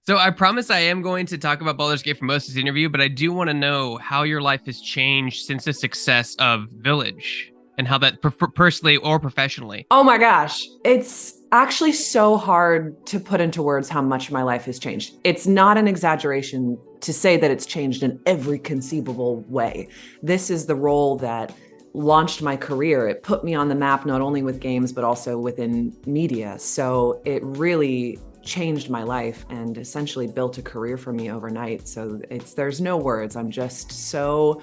So I promise I am going to talk about Baldur's Gate for most of this interview, but I do want to know how your life has changed since the success of Village and how that personally or professionally. Oh my gosh. It's actually so hard to put into words how much my life has changed. It's not an exaggeration to say that it's changed in every conceivable way. This is the role that launched my career. It put me on the map, not only with games, but also within media. So it really changed my life and essentially built a career for me overnight. So there's no words. I'm just so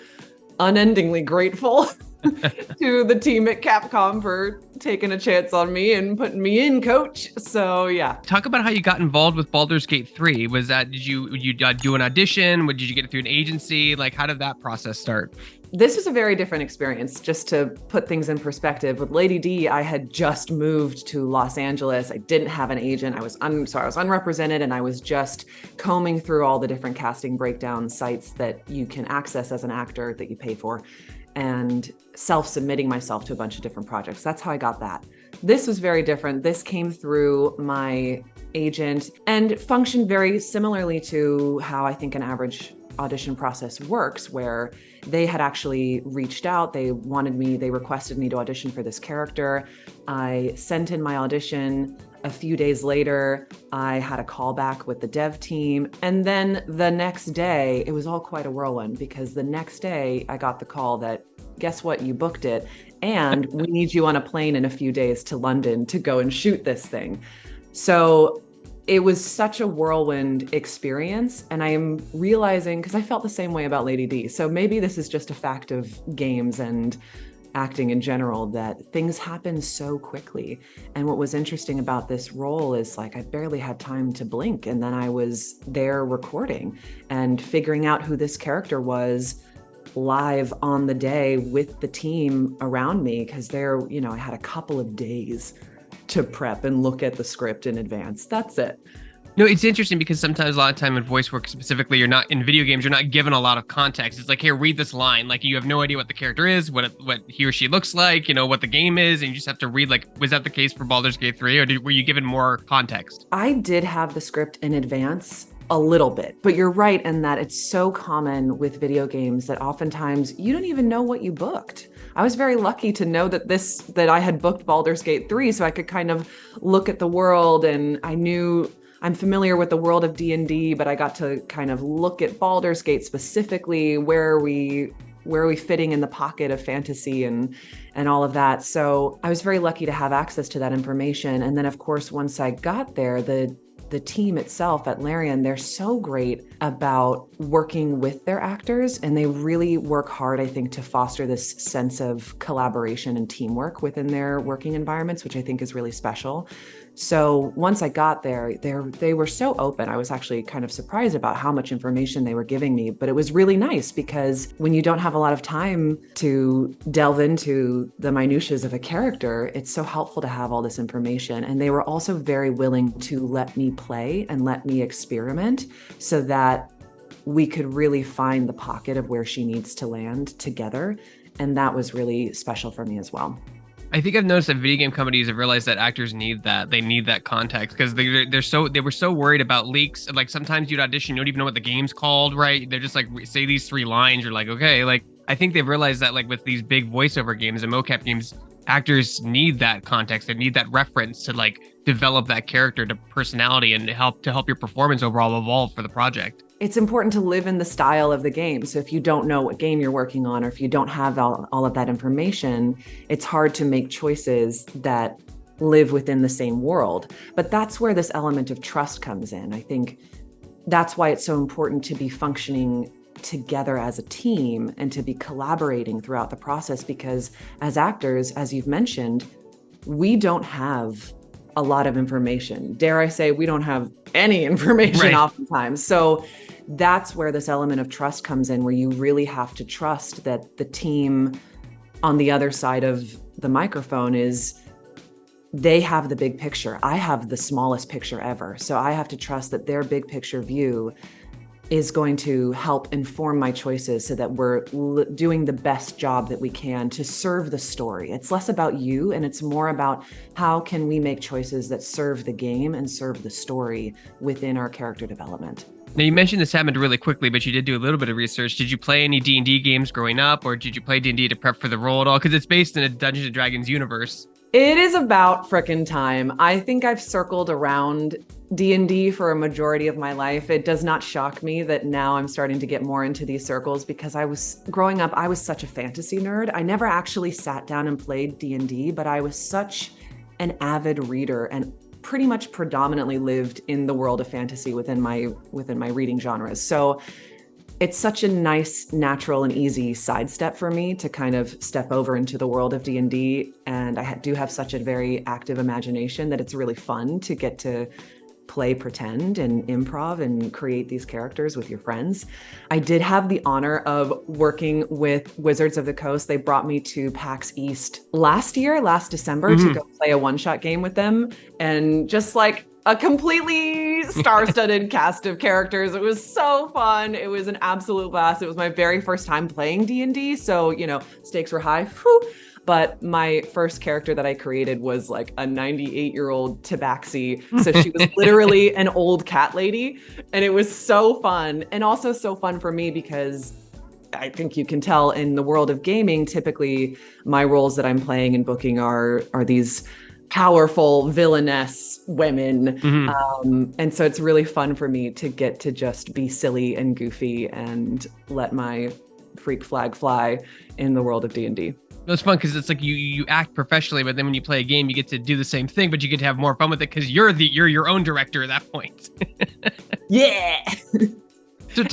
unendingly grateful to the team at Capcom for taking a chance on me and putting me in, coach. So yeah. Talk about how you got involved with Baldur's Gate 3. Was that did you do an audition? Did you get it through an agency? Like how did that process start? This was a very different experience, just to put things in perspective. With Lady D, I had just moved to Los Angeles. I didn't have an agent. I was unrepresented, and I was just combing through all the different casting breakdown sites that you can access as an actor that you pay for, and self-submitting myself to a bunch of different projects. That's how I got that. This was very different. This came through my agent and functioned very similarly to how I think an average audition process works, where they had actually reached out. They requested me to audition for this character. I sent in my audition. A few days later, I had a call back with the dev team. And then the next day, it was all quite a whirlwind, because the next day I got the call that, guess what, you booked it. And we need you on a plane in a few days to London to go and shoot this thing. So it was such a whirlwind experience. And I am realizing, because I felt the same way about Lady D. So maybe this is just a fact of games and acting in general, that things happen so quickly. And what was interesting about this role is, like, I barely had time to blink. And then I was there recording and figuring out who this character was live on the day with the team around me. Because I had a couple of days to prep and look at the script in advance. That's it. No, it's interesting because sometimes a lot of time in voice work specifically, you're not in video games, you're not given a lot of context. It's like, here, read this line. Like, you have no idea what the character is, what he or she looks like, what the game is, and you just have to read. Like, was that the case for Baldur's Gate 3, or were you given more context? I did have the script in advance a little bit, but you're right in that it's so common with video games that oftentimes you don't even know what you booked. I was very lucky to know that I had booked Baldur's Gate 3, so I could kind of look at the world, and I'm familiar with the world of D&D, but I got to kind of look at Baldur's Gate specifically. Where are we fitting in the pocket of fantasy and all of that? So I was very lucky to have access to that information. And then, of course, once I got there, the team itself at Larian, they're so great about working with their actors, and they really work hard, I think, to foster this sense of collaboration and teamwork within their working environments, which I think is really special. So once I got there, they were so open. I was actually kind of surprised about how much information they were giving me, but it was really nice, because when you don't have a lot of time to delve into the minutiae of a character, it's so helpful to have all this information. And they were also very willing to let me play and let me experiment, so that we could really find the pocket of where she needs to land together. And that was really special for me as well. I think I've noticed that video game companies have realized that actors need that. They need that context, because they were so worried about leaks. Like, sometimes you'd audition, you don't even know what the game's called, right? They're just like, say these 3 lines. You're like, okay. Like, I think they've realized that, like, with these big voiceover games and mocap games, actors need that context. They need that reference to, like, develop that character to personality and help your performance overall evolve for the project. It's important to live in the style of the game. So if you don't know what game you're working on, or if you don't have all of that information, it's hard to make choices that live within the same world. But that's where this element of trust comes in. I think that's why it's so important to be functioning together as a team and to be collaborating throughout the process, because as actors, as you've mentioned, we don't have a lot of information. Dare I say, we don't have any information Right. oftentimes. So that's where this element of trust comes in, where you really have to trust that the team on the other side of the microphone they have the big picture. I have the smallest picture ever. So I have to trust that their big picture view is going to help inform my choices so that we're doing the best job that we can to serve the story. It's less about you and it's more about how can we make choices that serve the game and serve the story within our character development. Now, you mentioned this happened really quickly, but you did do a little bit of research. Did you play any D&D games growing up, or did you play D&D to prep for the role at all? Because it's based in a Dungeons & Dragons universe. It is about frickin' time. I think I've circled around D&D for a majority of my life. It does not shock me that now I'm starting to get more into these circles because growing up, I was such a fantasy nerd. I never actually sat down and played D&D, but I was such an avid reader and pretty much predominantly lived in the world of fantasy within my reading genres. So it's such a nice, natural, and easy sidestep for me to kind of step over into the world of D&D. And I do have such a very active imagination that it's really fun to get to play pretend and improv and create these characters with your friends. I did have the honor of working with Wizards of the Coast. They brought me to PAX East last December to go play a one-shot game with them. And just like a completely star-studded cast of characters. It was so fun. It was an absolute blast. It was my very first time playing D&D. So, stakes were high. Whew. But my first character that I created was like a 98-year-old tabaxi. So she was literally an old cat lady. And it was so fun. And also so fun for me because I think you can tell in the world of gaming, typically my roles that I'm playing and booking are these powerful villainess women. And so it's really fun for me to get to just be silly and goofy and let my freak flag fly in the world of D&D. It's fun because it's like you act professionally, but then when you play a game, you get to do the same thing, but you get to have more fun with it because you're your own director at that point. Yeah.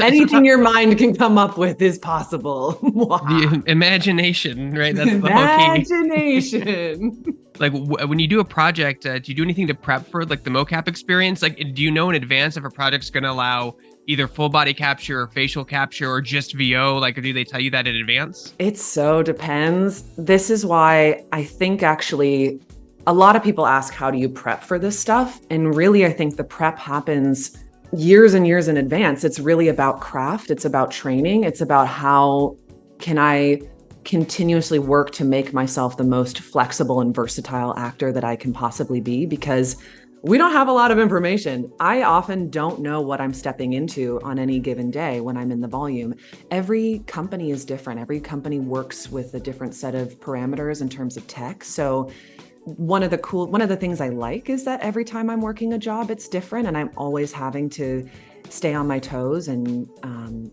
Anything your mind can come up with is possible. The imagination, right? That's imagination. Like when you do a project, do you do anything to prep for like the mocap experience? Like, do you know in advance if a project's going to allow either full body capture or facial capture or just VO? Like, do they tell you that in advance? It so depends. This is why I think actually a lot of people ask, how do you prep for this stuff? And really, I think the prep happens years and years in advance. It's really about craft. It's about training. It's about how can I continuously work to make myself the most flexible and versatile actor that I can possibly be, because we don't have a lot of information. I often don't know what I'm stepping into on any given day when I'm in the volume. Every company is different. Every company works with a different set of parameters in terms of tech. So one of the things I like is that every time I'm working a job, it's different, and I'm always having to stay on my toes and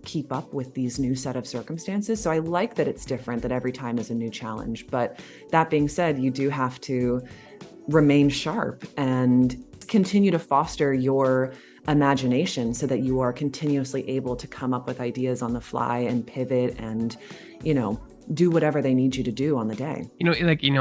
keep up with these new set of circumstances. So I like that it's different, that every time is a new challenge. But that being said, you do have to remain sharp and continue to foster your imagination so that you are continuously able to come up with ideas on the fly and pivot and, do whatever they need you to do on the day.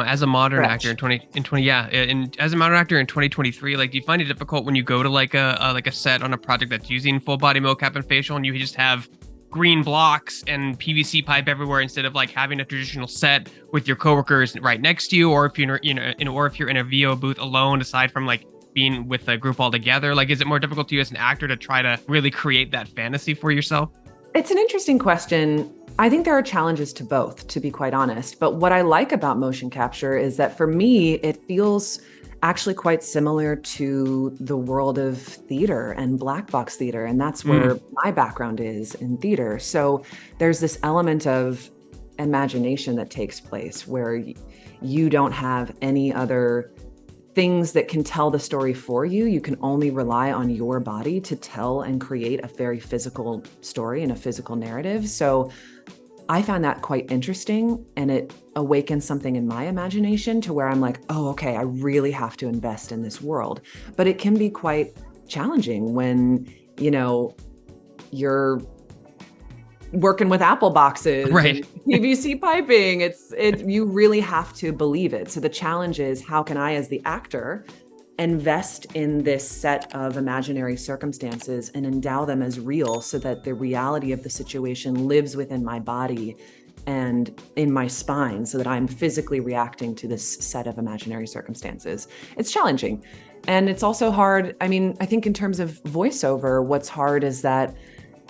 As a modern actor and as a modern actor in 2023, like, do you find it difficult when you go to like a set on a project that's using full body mocap and facial, and you just have green blocks and PVC pipe everywhere instead of like having a traditional set with your coworkers right next to you, or if you're in a VO booth alone, aside from like being with a group all together? Like, is it more difficult to you as an actor to try to really create that fantasy for yourself? It's an interesting question. I think there are challenges to both, to be quite honest. But what I like about motion capture is that for me, it feels actually quite similar to the world of theater and black box theater. And that's where my background is in theater. So there's this element of imagination that takes place where you don't have any other things that can tell the story for you. You can only rely on your body to tell and create a very physical story and a physical narrative. So I found that quite interesting, and it awakens something in my imagination to where I'm like, oh, okay, I really have to invest in this world. But it can be quite challenging when, you're working with Apple boxes, right? And PVC piping. You really have to believe it. So the challenge is, how can I, as the actor, invest in this set of imaginary circumstances and endow them as real so that the reality of the situation lives within my body and in my spine so that I'm physically reacting to this set of imaginary circumstances. It's challenging. And it's also hard. I mean, I think in terms of voiceover, what's hard is that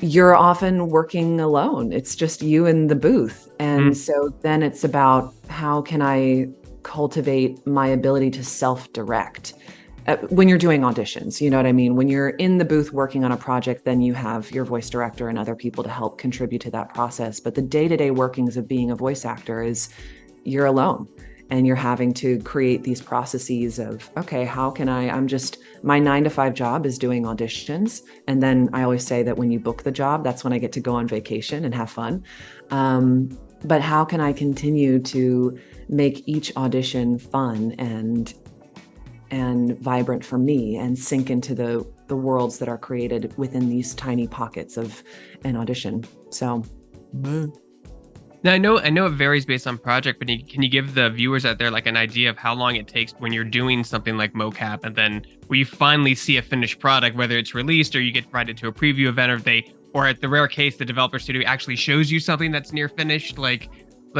you're often working alone. It's just you in the booth. And so then it's about, how can I cultivate my ability to self-direct? When you're doing auditions, you know what I mean? When you're in the booth working on a project, then you have your voice director and other people to help contribute to that process. But the day-to-day workings of being a voice actor is you're alone, and you're having to create these processes of, okay, how can my 9 to 5 job is doing auditions. And then I always say that when you book the job, that's when I get to go on vacation and have fun. But how can I continue to make each audition fun and vibrant for me, and sink into the worlds that are created within these tiny pockets of an audition. So. Now I know it varies based on project, but can you give the viewers out there like an idea of how long it takes when you're doing something like mocap, and then we finally see a finished product, whether it's released or you get invited to a preview event, or at the rare case the developer studio actually shows you something that's near finished? Like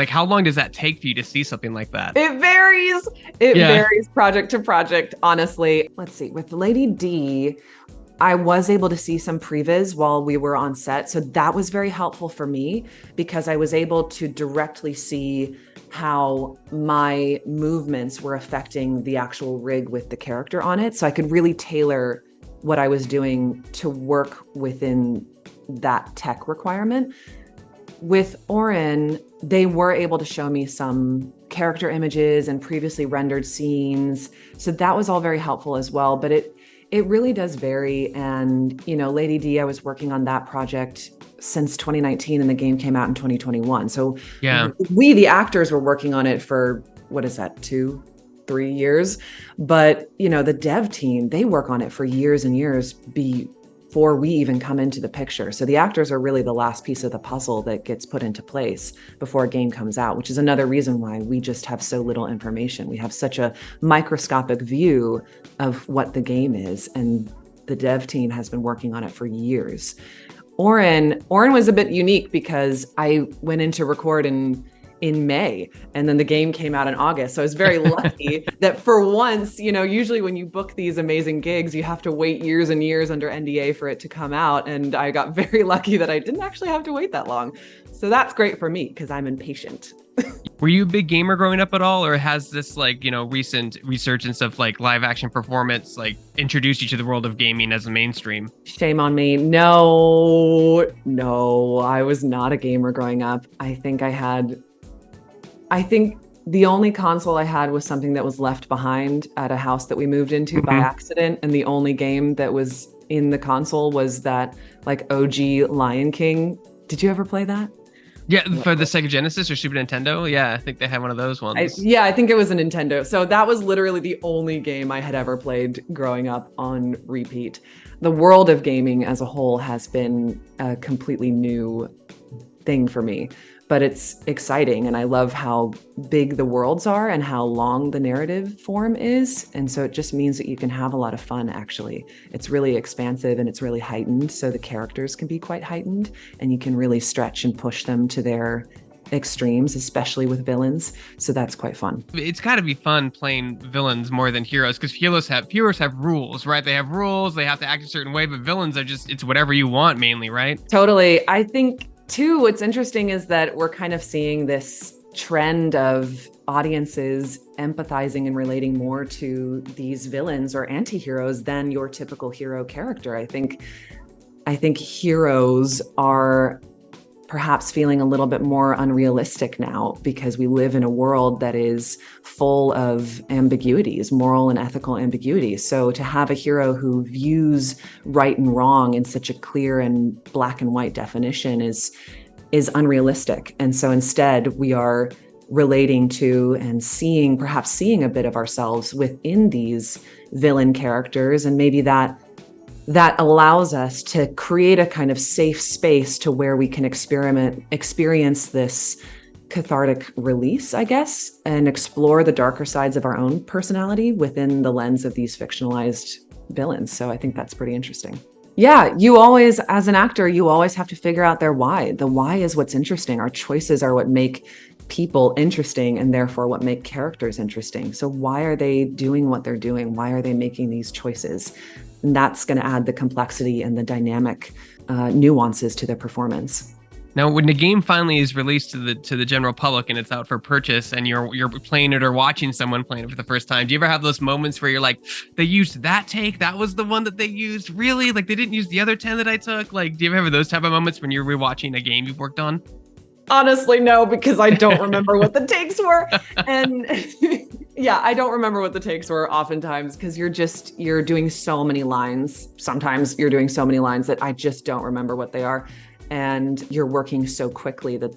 how long does that take for you to see something like that? It varies. It varies project to project, honestly. Let's see. With Lady D, I was able to see some previs while we were on set. So that was very helpful for me, because I was able to directly see how my movements were affecting the actual rig with the character on it. So I could really tailor what I was doing to work within that tech requirement. With Oren, they were able to show me some character images and previously rendered scenes. So that was all very helpful as well. But it really does vary. And, Lady D, I was working on that project since 2019, and the game came out in 2021. So we, the actors, were working on it for, 2-3 years. But, the dev team, they work on it for years and years before we even come into the picture. So the actors are really the last piece of the puzzle that gets put into place before a game comes out, which is another reason why we just have so little information. We have such a microscopic view of what the game is, and the dev team has been working on it for years. Oren was a bit unique because I went in to record in May, and then the game came out in August. So I was very lucky that for once, usually when you book these amazing gigs, you have to wait years and years under NDA for it to come out. And I got very lucky that I didn't actually have to wait that long. So that's great for me, because I'm impatient. Were you a big gamer growing up at all, or has this recent resurgence of live action performance introduced you to the world of gaming as a mainstream? Shame on me. No, I was not a gamer growing up. I think the only console I had was something that was left behind at a house that we moved into by accident. And the only game that was in the console was that OG Lion King. Did you ever play that? Yeah, for the Sega Genesis or Super Nintendo? Yeah, I think they had one of those ones. I think it was a Nintendo. So that was literally the only game I had ever played growing up on repeat. The world of gaming as a whole has been a completely new thing for me, but it's exciting. And I love how big the worlds are and how long the narrative form is. And so it just means that you can have a lot of fun, actually. It's really expansive and it's really heightened. So the characters can be quite heightened, and you can really stretch and push them to their extremes, especially with villains. So that's quite fun. It's got to be fun playing villains more than heroes, because heroes have rules, right? They have rules, they have to act a certain way, but villains are just, it's whatever you want mainly, right? Totally. I think too, what's interesting is that we're kind of seeing this trend of audiences empathizing and relating more to these villains or anti-heroes than your typical hero character. I think heroes are perhaps feeling a little bit more unrealistic now, because we live in a world that is full of ambiguities, moral and ethical ambiguities. So to have a hero who views right and wrong in such a clear and black and white definition is unrealistic. And so instead we are relating to and perhaps seeing a bit of ourselves within these villain characters. And maybe that allows us to create a kind of safe space to where we can experience this cathartic release, I guess, and explore the darker sides of our own personality within the lens of these fictionalized villains. So I think that's pretty interesting. Yeah, you always, as an actor, you always have to figure out their why. The why is what's interesting. Our choices are what make people interesting, and therefore what make characters interesting. So why are they doing what they're doing? Why are they making these choices? And that's going to add the complexity and the dynamic nuances to the performance. Now, when the game finally is released to the general public and it's out for purchase, and you're playing it or watching someone playing it for the first time, do you ever have those moments where you're like, they used that take, that was the one that they used, really? Like, they didn't use the other 10 that I took? Like, do you ever have those type of moments when you're rewatching a game you've worked on? Honestly, no, because I don't remember what the takes were. And yeah, I don't remember what the takes were oftentimes, because you're doing so many lines. Sometimes you're doing so many lines that I just don't remember what they are. And you're working so quickly that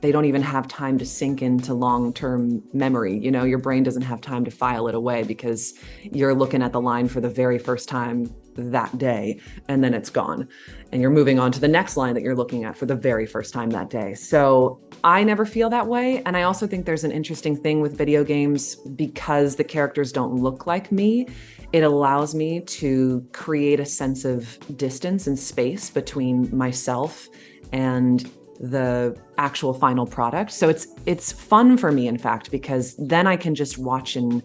they don't even have time to sink into long-term memory. You know, your brain doesn't have time to file it away because you're looking at the line for the very first time that day, and then it's gone. And you're moving on to the next line that you're looking at for the very first time that day. So I never feel that way. And I also think there's an interesting thing with video games, because the characters don't look like me. It allows me to create a sense of distance and space between myself and the actual final product. So it's fun for me, in fact, because then I can just watch and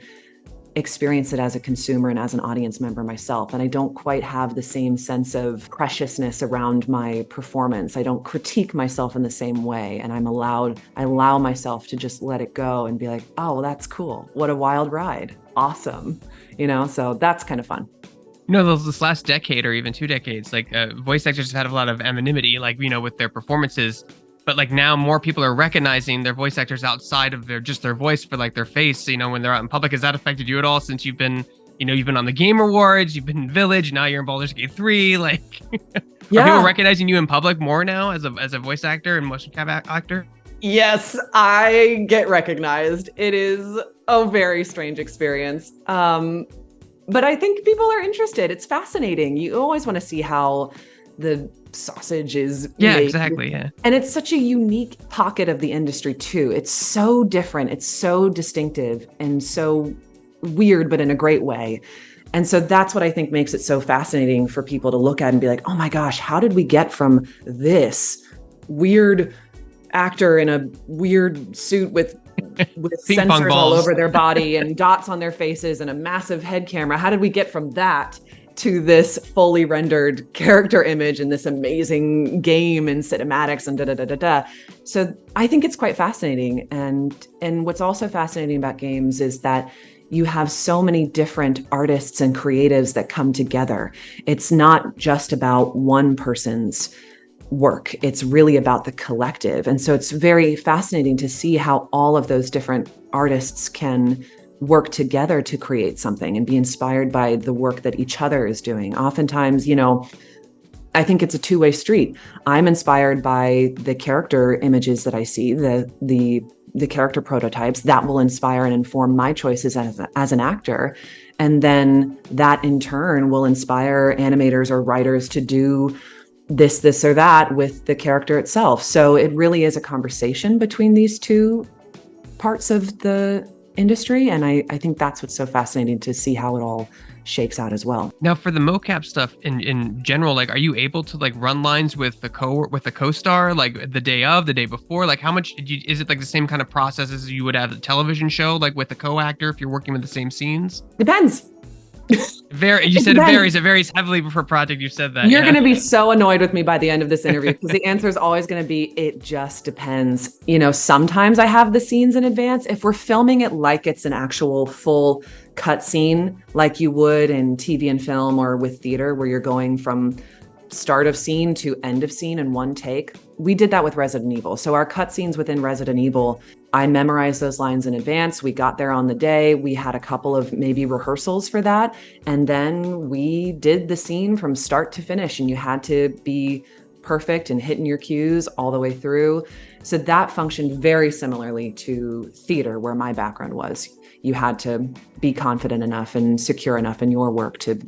experience it as a consumer and as an audience member myself. And I don't quite have the same sense of preciousness around my performance. I don't critique myself in the same way. And I allow myself to just let it go and be like, oh, well, that's cool. What a wild ride. Awesome. You know, so that's kind of fun. You know, this last decade or even 2 decades, like voice actors have had a lot of anonymity, like, you know, with their performances. But like now more people are recognizing their voice actors outside of their voice for like their face, you know, when they're out in public. Has that affected you at all since you've been on the Game Awards, you've been in Village, now you're in Baldur's Gate 3? Like, yeah. Are people recognizing you in public more now as a voice actor and motion cap actor? Yes, I get recognized. It is a very strange experience. But I think people are interested. It's fascinating. You always want to see how the sausage is made. Exactly. Yeah. And it's such a unique pocket of the industry too. It's so different. It's so distinctive and so weird, but in a great way. And so that's what I think makes it so fascinating for people to look at and be like, oh my gosh, how did we get from this weird actor in a weird suit with sensors all over their body and dots on their faces and a massive head camera? How did we get from that to this fully rendered character image and this amazing game and cinematics and da-da-da-da-da? So I think it's quite fascinating. And what's also fascinating about games is that you have so many different artists and creatives that come together. It's not just about one person's work. It's really about the collective. And so it's very fascinating to see how all of those different artists can work together to create something and be inspired by the work that each other is doing. Oftentimes, you know, I think it's a two-way street. I'm inspired by the character images that I see, the character prototypes that will inspire and inform my choices as an actor. And then that in turn will inspire animators or writers to do this or that with the character itself. So it really is a conversation between these two parts of the industry. And I think that's what's so fascinating to see how it all shakes out as well. Now, for the mocap stuff in general, like, are you able to like run lines with the co-star like the day before? Like, how much is it like the same kind of process as you would have a television show, like with the co-actor if you're working with the same scenes? Depends. You said it varies. It varies heavily per project. You said that. You're going to be so annoyed with me by the end of this interview because the answer is always going to be, it just depends. You know, sometimes I have the scenes in advance. If we're filming it like it's an actual full cut scene, like you would in TV and film or with theater, where you're going from start of scene to end of scene in one take. We did that with Resident Evil. So our cut scenes within Resident Evil, I memorized those lines in advance. We got there on the day. We had a couple of maybe rehearsals for that. And then we did the scene from start to finish, and you had to be perfect and hitting your cues all the way through. So that functioned very similarly to theater, where my background was. You had to be confident enough and secure enough in your work to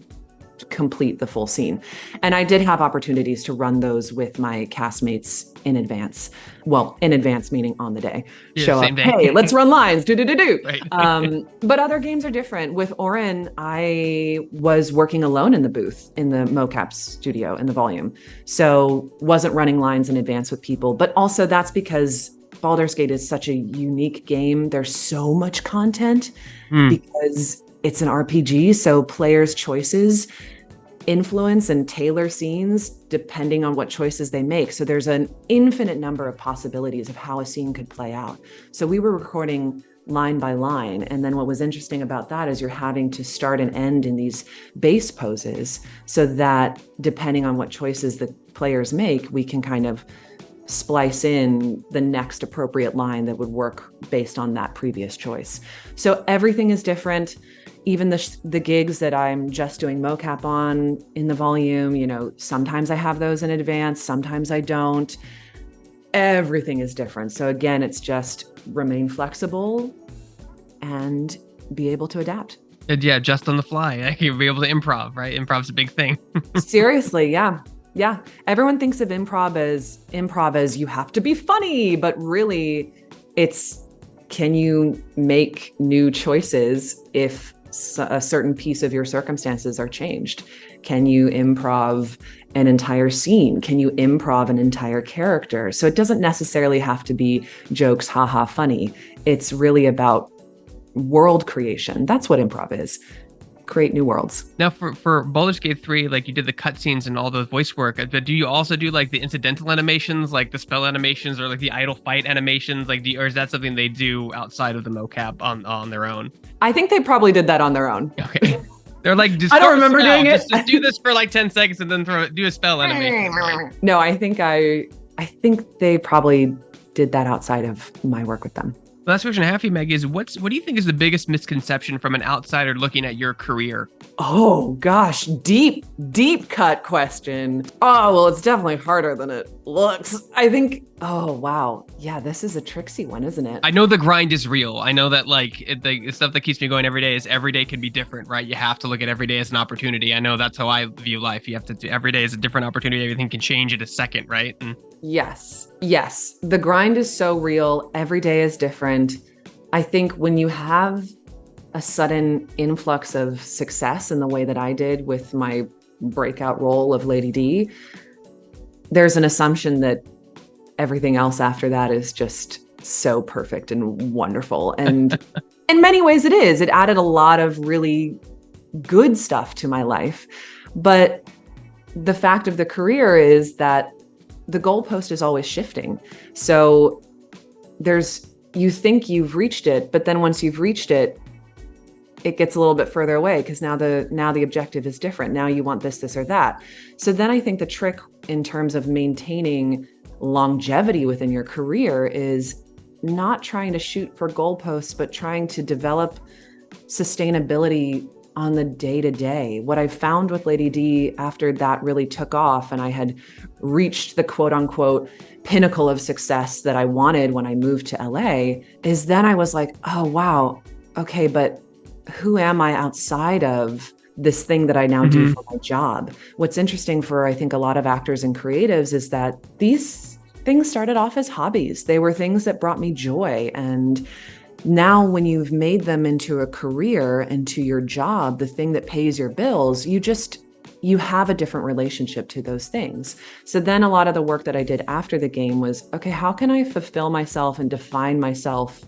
complete the full scene. And I did have opportunities to run those with my castmates in advance. Well, in advance, meaning on the day. Yeah, show up, day. Hey, let's run lines, do. Right. But other games are different. With Orin, I was working alone in the booth, in the mocap studio, in the volume. So wasn't running lines in advance with people. But also that's because Baldur's Gate is such a unique game. There's so much content because it's an RPG, so players' choices influence and tailor scenes depending on what choices they make. So there's an infinite number of possibilities of how a scene could play out. So we were recording line by line. And then what was interesting about that is you're having to start and end in these base poses so that depending on what choices the players make, we can kind of splice in the next appropriate line that would work based on that previous choice. So everything is different. Even the gigs that I'm just doing mocap on in the volume, you know, sometimes I have those in advance, sometimes I don't. Everything is different. So again, it's just remain flexible and be able to adapt. Yeah, just on the fly. You'll be able to improv, right? Improv's a big thing. Seriously, yeah. Yeah. Everyone thinks of improv as you have to be funny, but really it's, can you make new choices if a certain piece of your circumstances are changed? Can you improv an entire scene? Can you improv an entire character? So it doesn't necessarily have to be jokes, haha, funny. It's really about world creation. That's what improv is. Create new worlds. Now for Baldur's Gate 3, like you did the cutscenes and all the voice work, but do you also do like the incidental animations, like the spell animations or like the idle fight animations? Like, or is that something they do outside of the mocap on their own? I think they probably did that on their own. Okay. They're like, just I don't remember doing it. Just do this for like 10 seconds and then do a spell animation. No, I think they probably did that outside of my work with them. The last question I have for you, Maggie, is what do you think is the biggest misconception from an outsider looking at your career? Oh gosh, deep cut question. Oh, well, it's definitely harder than it looks. I think, oh wow. Yeah, this is a tricksy one, isn't it? I know the grind is real. I know that like the stuff that keeps me going every day is every day can be different, right? You have to look at every day as an opportunity. I know that's how I view life. You have to do every day is a different opportunity. Everything can change in a second, right? Yes. The grind is so real. Every day is different. I think when you have a sudden influx of success in the way that I did with my breakout role of Lady D, there's an assumption that everything else after that is just so perfect and wonderful. And in many ways it is. It added a lot of really good stuff to my life. But the fact of the career is that the goalpost is always shifting. So you think you've reached it, but then once you've reached it, it gets a little bit further away because now the objective is different. Now you want this, or that. So then I think the trick in terms of maintaining longevity within your career is not trying to shoot for goalposts, but trying to develop sustainability on the day-to-day. What I found with Lady D after that really took off and I had reached the quote unquote pinnacle of success that I wanted when I moved to LA is then I was like, oh, wow. Okay, but who am I outside of this thing that I now do for my job? What's interesting for, I think, a lot of actors and creatives is that these things started off as hobbies. They were things that brought me joy. And now when you've made them into a career, into your job, the thing that pays your bills, you have a different relationship to those things. So then a lot of the work that I did after the game was, okay, how can I fulfill myself and define myself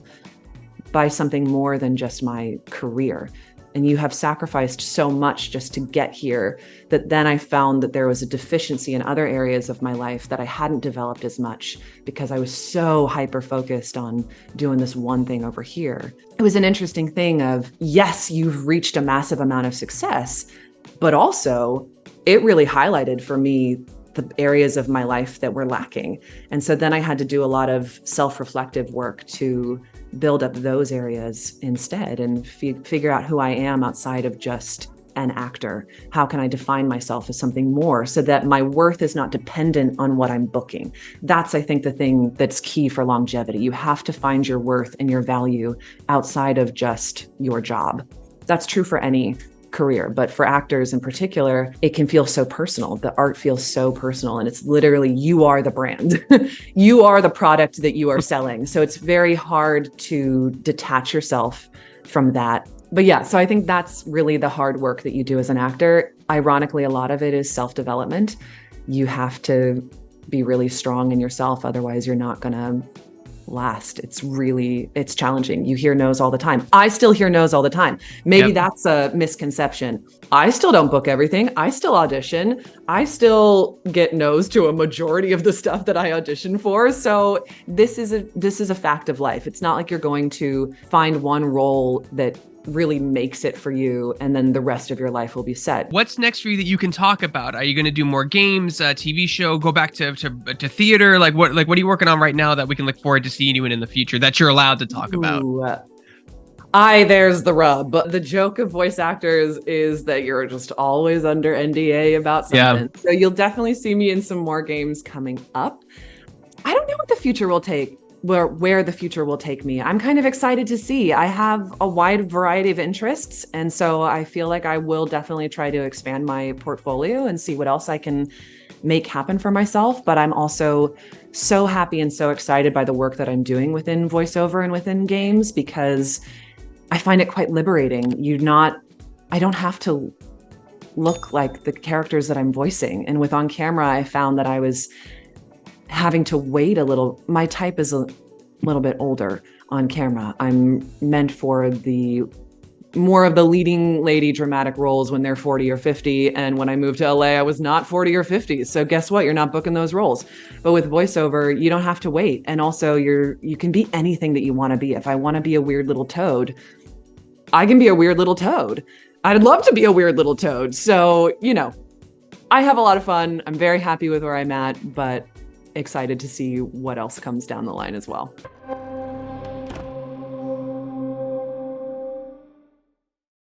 by something more than just my career? And you have sacrificed so much just to get here that then I found that there was a deficiency in other areas of my life that I hadn't developed as much because I was so hyper-focused on doing this one thing over here. It was an interesting thing of, yes, you've reached a massive amount of success, but also it really highlighted for me the areas of my life that were lacking. And so then I had to do a lot of self-reflective work to build up those areas instead and figure out who I am outside of just an actor. How can I define myself as something more so that my worth is not dependent on what I'm booking? That's, I think, the thing that's key for longevity. You have to find your worth and your value outside of just your job. That's true for any career, but for actors in particular, it can feel so personal. The art feels so personal and it's literally, you are the brand. You are the product that you are selling. So it's very hard to detach yourself from that. But yeah, so I think that's really the hard work that you do as an actor. Ironically, a lot of it is self-development. You have to be really strong in yourself. Otherwise, you're not going to last. It's challenging. You hear no's all the time. I still hear no's all the time. Maybe that's a misconception. I still don't book everything. I still audition. I still get no's to a majority of the stuff that I audition for. So this is a fact of life. It's not like you're going to find one role that really makes it for you and then the rest of your life will be set. What's next for you that you can talk about? Are you going to do more games, TV show, go back to theater? What are you working on right now that we can look forward to seeing you in the future that you're allowed to talk about? There's the rub. The joke of voice actors is that you're just always under NDA about something. Yeah. So you'll definitely see me in some more games coming up. I don't know what the future will take. Where the future will take me. I'm kind of excited to see. I have a wide variety of interests, and so I feel like I will definitely try to expand my portfolio and see what else I can make happen for myself. But I'm also so happy and so excited by the work that I'm doing within voiceover and within games, because I find it quite liberating. I don't have to look like the characters that I'm voicing. And with on camera, I found that I was having to wait a little. My type is a little bit older on camera. I'm meant for more of the leading lady dramatic roles when they're 40 or 50. And when I moved to LA, I was not 40 or 50. So guess what? You're not booking those roles. But with voiceover, you don't have to wait. And also you can be anything that you want to be. If I want to be a weird little toad, I can be a weird little toad. I'd love to be a weird little toad. So, I have a lot of fun. I'm very happy with where I'm at, but excited to see what else comes down the line as well.